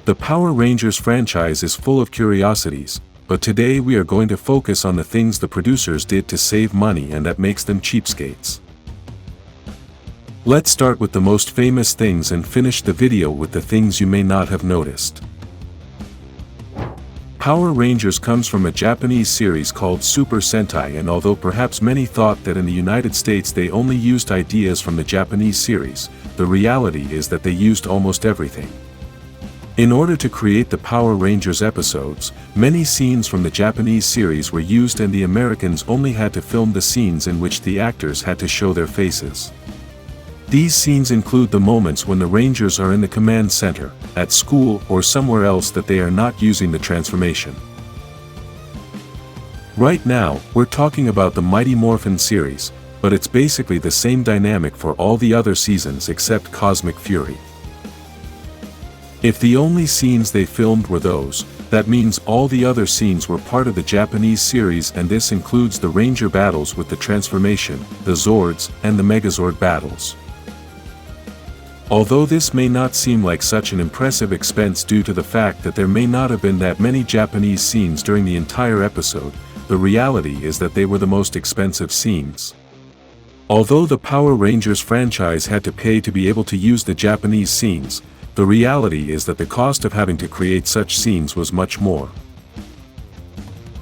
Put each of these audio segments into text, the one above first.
The Power Rangers franchise is full of curiosities, but today we are going to focus on the things the producers did to save money and that makes them cheapskates. Let's start with the most famous things and finish the video with the things you may not have noticed. Power Rangers comes from a Japanese series called Super Sentai, and although perhaps many thought that in the United States they only used ideas from the Japanese series, the reality is that they used almost everything. In order to create the Power Rangers episodes, many scenes from the Japanese series were used and the Americans only had to film the scenes in which the actors had to show their faces. These scenes include the moments when the Rangers are in the command center, at school or somewhere else that they are not using the transformation. Right now, we're talking about the Mighty Morphin series, but it's basically the same dynamic for all the other seasons except Cosmic Fury. If the only scenes they filmed were those, that means all the other scenes were part of the Japanese series, and this includes the Ranger battles with the transformation, the Zords, and the Megazord battles. Although this may not seem like such an impressive expense due to the fact that there may not have been that many Japanese scenes during the entire episode, the reality is that they were the most expensive scenes. Although the Power Rangers franchise had to pay to be able to use the Japanese scenes, the reality is that the cost of having to create such scenes was much more.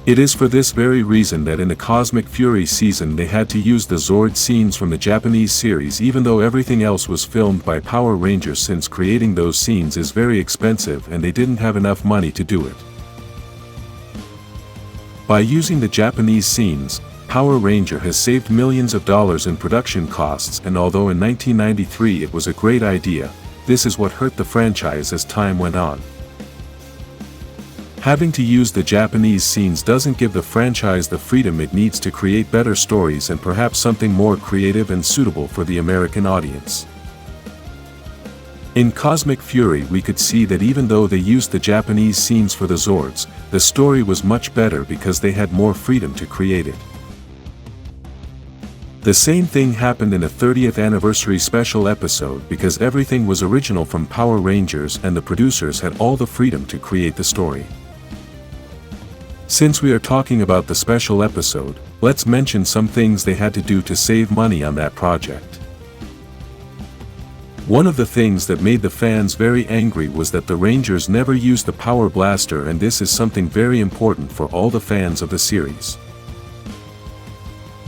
It is for this very reason that in the Cosmic Fury season they had to use the Zord scenes from the Japanese series, even though everything else was filmed by Power Rangers, since creating those scenes is very expensive and they didn't have enough money to do it. By using the Japanese scenes, Power Ranger has saved millions of dollars in production costs, and although in 1993 it was a great idea, this is what hurt the franchise as time went on. Having to use the Japanese scenes doesn't give the franchise the freedom it needs to create better stories and perhaps something more creative and suitable for the American audience. In Cosmic Fury we could see that even though they used the Japanese scenes for the Zords, the story was much better because they had more freedom to create it. The same thing happened in a 30th anniversary special episode because everything was original from Power Rangers and the producers had all the freedom to create the story. Since we are talking about the special episode, let's mention some things they had to do to save money on that project. One of the things that made the fans very angry was that the Rangers never used the Power Blaster, and this is something very important for all the fans of the series.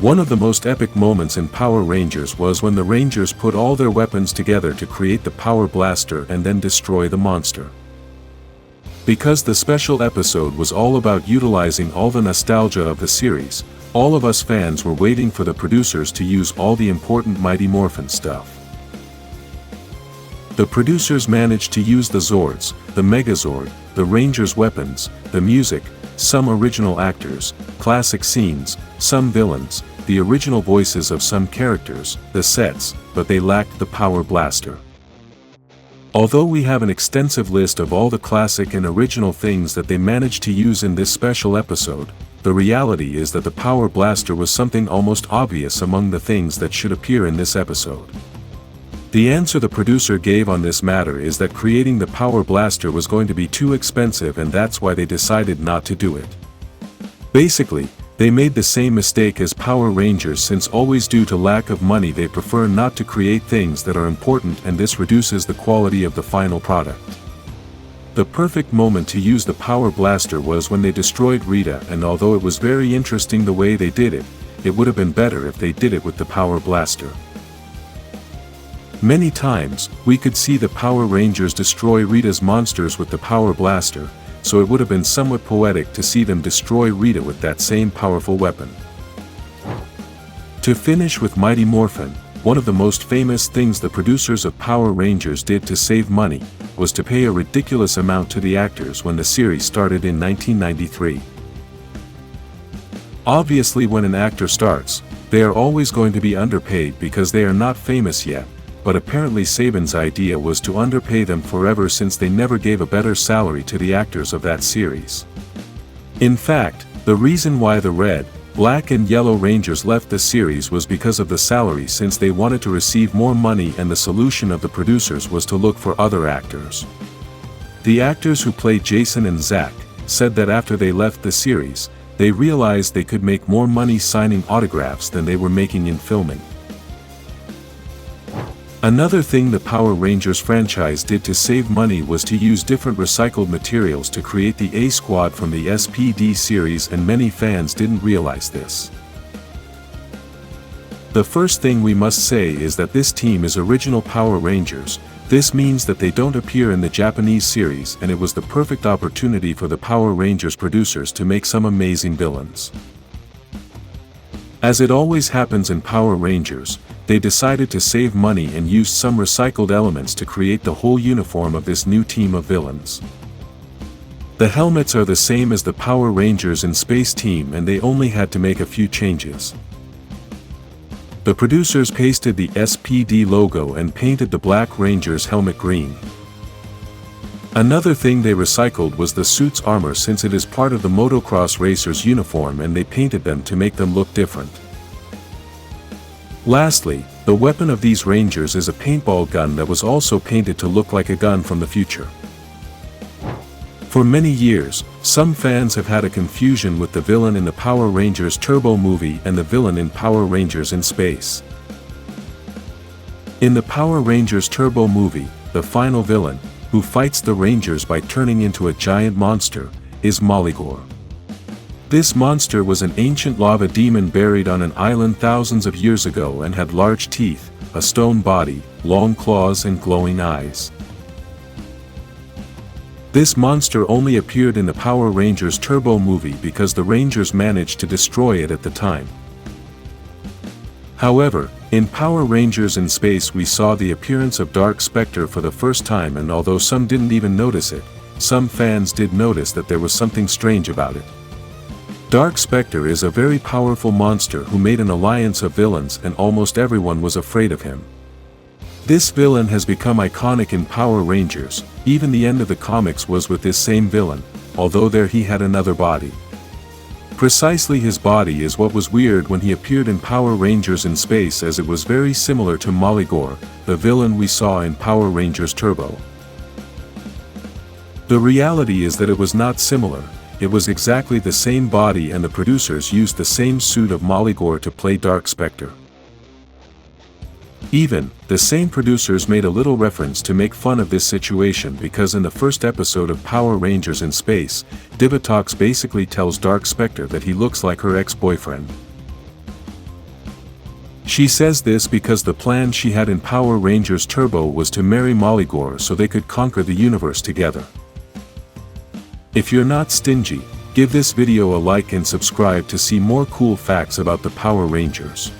One of the most epic moments in Power Rangers was when the Rangers put all their weapons together to create the Power Blaster and then destroy the monster. Because the special episode was all about utilizing all the nostalgia of the series, all of us fans were waiting for the producers to use all the important Mighty Morphin stuff. The producers managed to use the Zords, the Megazord, the Rangers' weapons, the music, some original actors, classic scenes, some villains, the original voices of some characters, the sets, but they lacked the Power Blaster. Although we have an extensive list of all the classic and original things that they managed to use in this special episode, the reality is that the Power Blaster was something almost obvious among the things that should appear in this episode. The answer the producer gave on this matter is that creating the Power Blaster was going to be too expensive, and that's why they decided not to do it. Basically, they made the same mistake as Power Rangers, since always due to lack of money they prefer not to create things that are important, and this reduces the quality of the final product. The perfect moment to use the Power Blaster was when they destroyed Rita, and although it was very interesting the way they did it, it would have been better if they did it with the Power Blaster. Many times, we could see the Power Rangers destroy Rita's monsters with the Power Blaster, so it would have been somewhat poetic to see them destroy Rita with that same powerful weapon. To finish with Mighty Morphin, one of the most famous things the producers of Power Rangers did to save money was to pay a ridiculous amount to the actors when the series started in 1993. Obviously, when an actor starts, they are always going to be underpaid because they are not famous yet, but apparently Saban's idea was to underpay them forever, since they never gave a better salary to the actors of that series. In fact, the reason why the red, black and yellow Rangers left the series was because of the salary, since they wanted to receive more money, and the solution of the producers was to look for other actors. The actors who played Jason and Zack said that after they left the series, they realized they could make more money signing autographs than they were making in filming. Another thing the Power Rangers franchise did to save money was to use different recycled materials to create the A Squad from the SPD series, and many fans didn't realize this. The first thing we must say is that this team is original Power Rangers. This means that they don't appear in the Japanese series, and it was the perfect opportunity for the Power Rangers producers to make some amazing villains. As it always happens in Power Rangers, they decided to save money and used some recycled elements to create the whole uniform of this new team of villains. The helmets are the same as the Power Rangers in Space team, and they only had to make a few changes. The producers pasted the SPD logo and painted the Black Ranger's helmet green. Another thing they recycled was the suit's armor, since it is part of the motocross racer's uniform, and they painted them to make them look different. Lastly, the weapon of these Rangers is a paintball gun that was also painted to look like a gun from the future. For many years, some fans have had a confusion with the villain in the Power Rangers Turbo movie and the villain in Power Rangers in Space. In the Power Rangers Turbo movie, the final villain, who fights the Rangers by turning into a giant monster, is Moligor. This monster was an ancient lava demon buried on an island thousands of years ago and had large teeth, a stone body, long claws and glowing eyes. This monster only appeared in the Power Rangers Turbo movie because the Rangers managed to destroy it at the time. However, in Power Rangers in Space we saw the appearance of Dark Spectre for the first time, and although some didn't even notice it, some fans did notice that there was something strange about it. Dark Spectre is a very powerful monster who made an alliance of villains, and almost everyone was afraid of him. This villain has become iconic in Power Rangers. Even the end of the comics was with this same villain, although there he had another body. Precisely his body is what was weird when he appeared in Power Rangers in Space, as it was very similar to Moligor, the villain we saw in Power Rangers Turbo. The reality is that it was not similar, it was exactly the same body, and the producers used the same suit of Moligor to play Dark Spectre. Even, the same producers made a little reference to make fun of this situation, because in the first episode of Power Rangers in Space, Divatox basically tells Dark Spectre that he looks like her ex-boyfriend. She says this because the plan she had in Power Rangers Turbo was to marry Moligor so they could conquer the universe together. If you're not stingy, give this video a like and subscribe to see more cool facts about the Power Rangers.